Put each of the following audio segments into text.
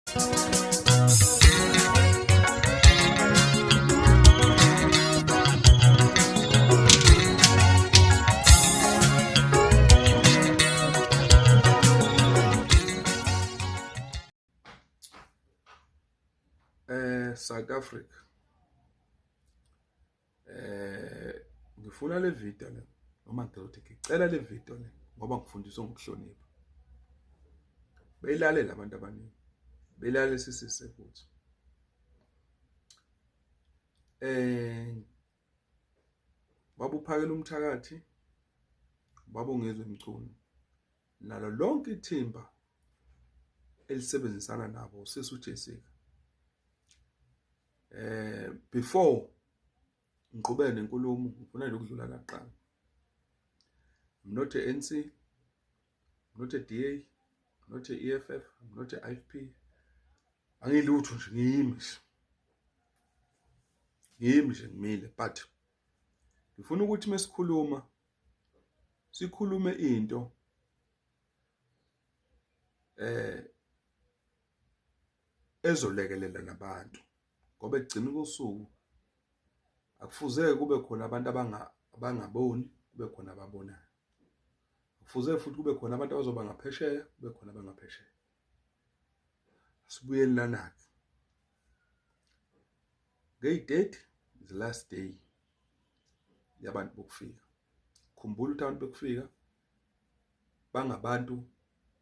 South Africa. Ngifuna le video le noma ngizothi ngicela le video le ngoba ngifundiswa ngokuhlonipha. Beyilalela abantu abaningi. Beyilalela sisise futhi. Babuphakela umthakathi, babongezwe emculo. Nalo lonke ithimba elisebenzisana nabo sisi uJessica. Before ngiqhubeke nenkulumo ngifuna nje ukudlula la kuqala. I'm not a NC, I'm not a DA, I'm not a EFF, I'm not a IFP. Angilutho nje ngiyimi nje ngimile, but ngifuna ukuthi mesikhuluma sikhulume into ezolekelela nabantu ngoba egcina kosuku akufuze kube khona abantu abangaboni, kube khona ababonayo. Kufuze futhi kube khona abantu abazoba ngaphesheya, kube khona abangaphesheya. Sibuyeni lana. Ngey-30 the last day yabantu bokufika. Khumbula ukuthi abantu bokufika bangabantu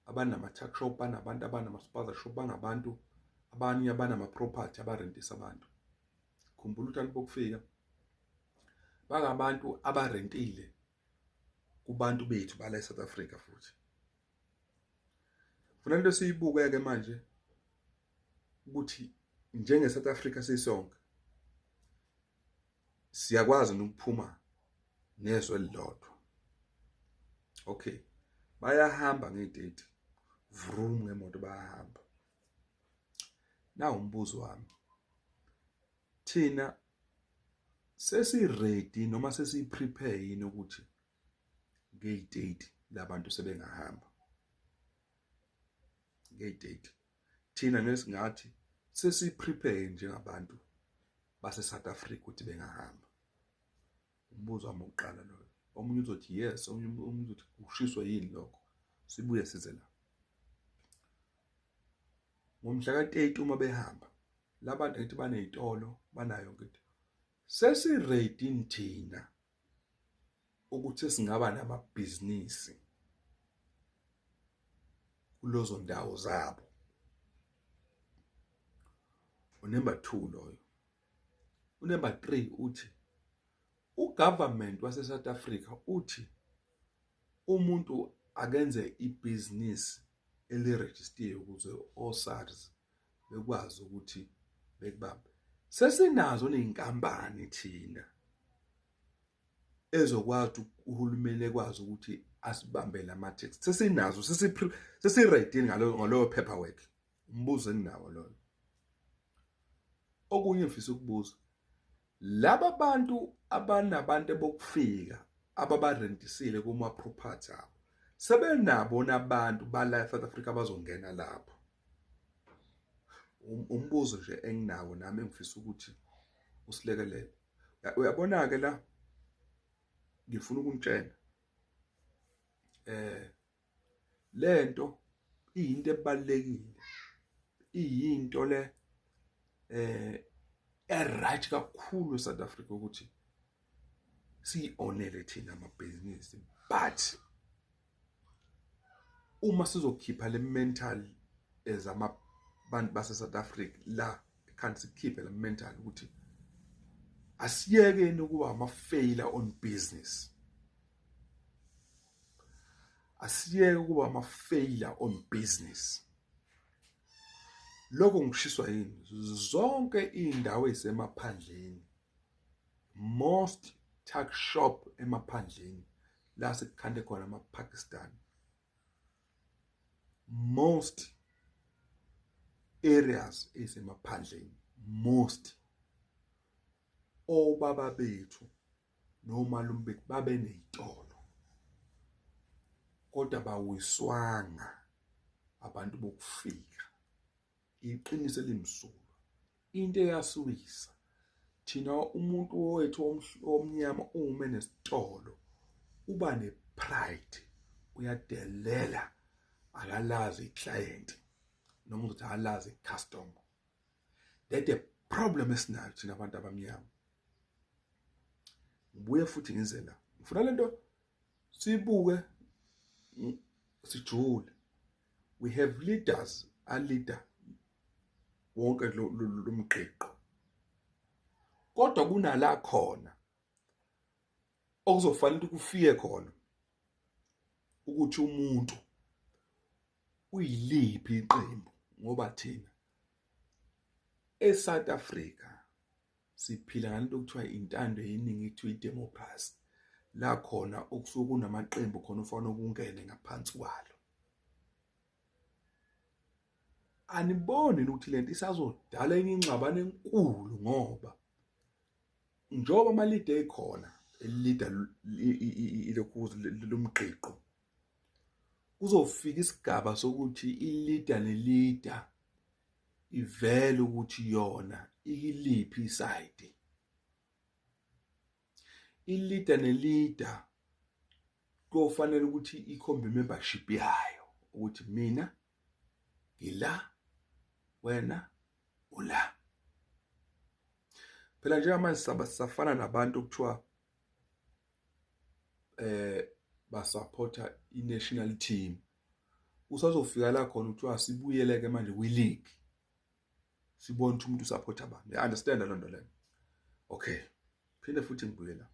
abanama-tuck shop, banabantu abanama-spaza shop, bangabantu abanye abanama-property abarentisa abantu. Khumbula ukuthi abantu bokufika bangabantu abarentile kubantu bethu bala eSouth Africa futhi. Funa into siyibuke-ke manje ukuthi njenge-South Africa sisonke siyakwazi ukuphuma nezwe elilodwa. Okay, bayahamba nge-30 vroom ngemoto bayahamba. Na umbuzo wami, thina sesi-ready noma sesi-prepare yini ukuthi nge-30 labantu sebengahamba? Nge-30 thina nesingathi sesi-prepare njengabantu base-South Africa ukuthi bengahamba. Umbuzo wami oqala loyo. Omunye uzothi yes, omunye uzothi ushiswa yini lokho. Sibuye size la. Ngomhla ka-30 uma behamba, labantu ngithi banezitolo, banayo yonke into. Sesi-ready thina ukuthi singaba namabhizinisi kulozo ndawo zabo. Number 2 loyo. Number 3 uthi ugovernment wase-South Africa uthi umuntu akenze ibhizinisi eliregistiwe ukuze oSARS bekwazi ukuthi bekubambe. Sesinazo neinkampani thina ezokwazi uhulumeni ekwazi ukuthi asibambele ama-tax. Sesinazo, sesi-ready ngaloyo paperwork. Umbuzo enginawo loyo. Okunye ngifisa ukubuza, laba bantu abanabantu bokufika ababarentisile kuma property abo, sebenabo nabantu bala South Africa bazongena lapho. Umbuzo nje enginawo nami engifisa ukuthi usilekelele. Uyabona ke la ngifuna ukunitshela lento iyinto ebalekile, iyinto le right kakhulu eSouth Africa ukuthi si-onele thina amabhizinisi. But uma sizokhipha le mental abantu base-South Africa la kanti sikhiphe le mental ukuthi asiyekeni ukuba ama-failure on business. Asiyeke ukuba ama-failure on business. Lokho ngishiswa yini? Zonke indawo ezisemaphandleni, most tuck shop emaphandleni la sekukhande khona ama-Pakistan, most areas ezisemaphandleni, most obaba bethu nomalume bethu babe nezitolo kodwa bawiswanga abantu bokufika. iqiniso elimsulwa. Into eyasuwisa thina umuntu wethu omnyama uma nesitolo uba nepride, uyadelela, akalazi iclient noma ukuthi akalazi icustomer. That a problem esinayo thina abantu abamnyama. Ngibuye futhi ngize la ngifuna lento sibuke sijule. We have leaders, a leader wonke lomqiqo, kodwa kunala khona okuzofanele ukuthi kufike khona ukuthi umuntu uyiliphi iqembu, ngoba thina eSouth Africa siphila ngalento okuthiwa intando yeningi, kuthiwa idemocracy, la khona okusuke kunamaqembu khona ufanele ukungene ngaphansi kwalo. Aniboni ukuthi lento isazodala enye ingxabano enkulu, ngoba njengoba amalida ekhona elida ilokhuzi lomqiqo, kuzofika isigaba sokuthi ilida nelida ivele ukuthi yona ikiliphi iside. Ilida nelida kufanele ukuthi ikhombe membership yayo ukuthi mina ngila, wena ula. Phela njengamanje safana nabantu okuthiwa basupporta i-national team. Usazofika la khona ukuthiwa sibuyeleke manje kwi-league, sibone ukuthi umuntu usupporta abantu. I understand loo nto leyo. Okay, phinde futhi ngibuyela.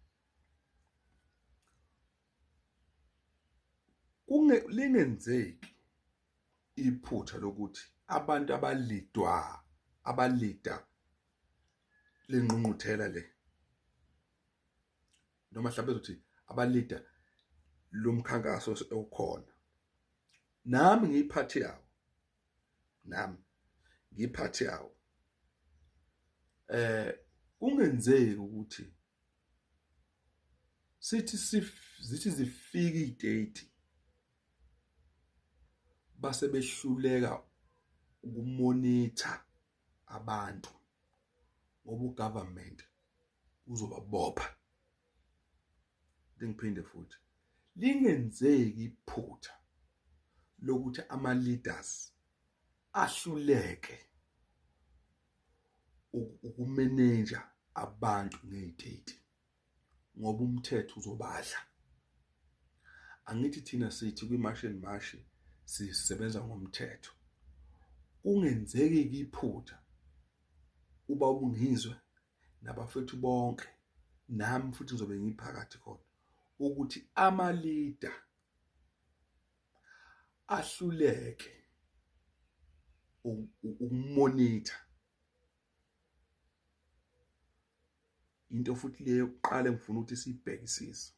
Lingenzeki iphutha lokuthi abantu abalida lengqungquthela le, noma mhlawumbe uzothi abalida lomkhankaso okhona, nami ngiyiphathi yawo, kungenzeki ukuthi zithi zifika i-date base behluleka ukumonitha abantu ngoba ugovernment uzobabopha. Ngiphinde futhi lingenzeki iphutha lokuthi ama-leaders ahluleke ukumeneja abantu ngezidate ngoba umthetho uzobadla. Angithi thina sithi kwi-marsh sisebenza ngomthetho. Kungenzeki iphutha uba ungizwe nabafethu bonke, nami futhi ngizobe ngiphakathi khona, ukuthi ama-leader ahluleke ukumonitha. Into futhi leyo yokuqala engifuna ukuthi siyibhekisise,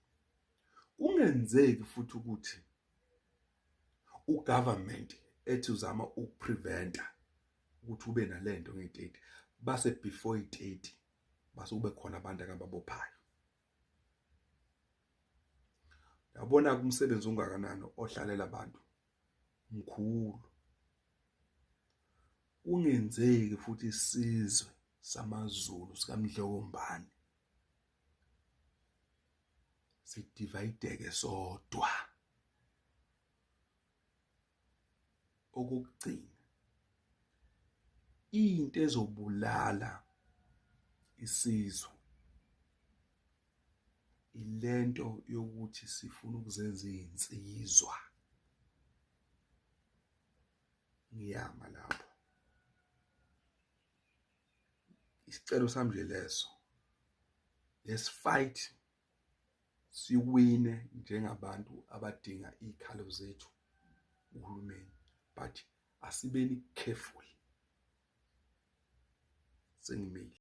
kungenzeki futhi ukuthi ugovernment ethi uzama ukupreventa ukuthi ube nalento nge-date, base before i-date base kube khona abantu akababophayo. Yabona umsebenzi ungakanani ohlalela abantu mkhulu. Kungenzeki futhi isizwe samaZulu sikaMdlokombane sidivayideke sodwa. Okugcina into ezobulala isizwe ilento yokuthi sifuna ukuzenza izinsizwa. Ngiyama lapho. Isicelo sami nje leso, let's fight, siwine njengabantu abadinga izikhalo zethu uhulumeni, but asibeni careful. Sengimile.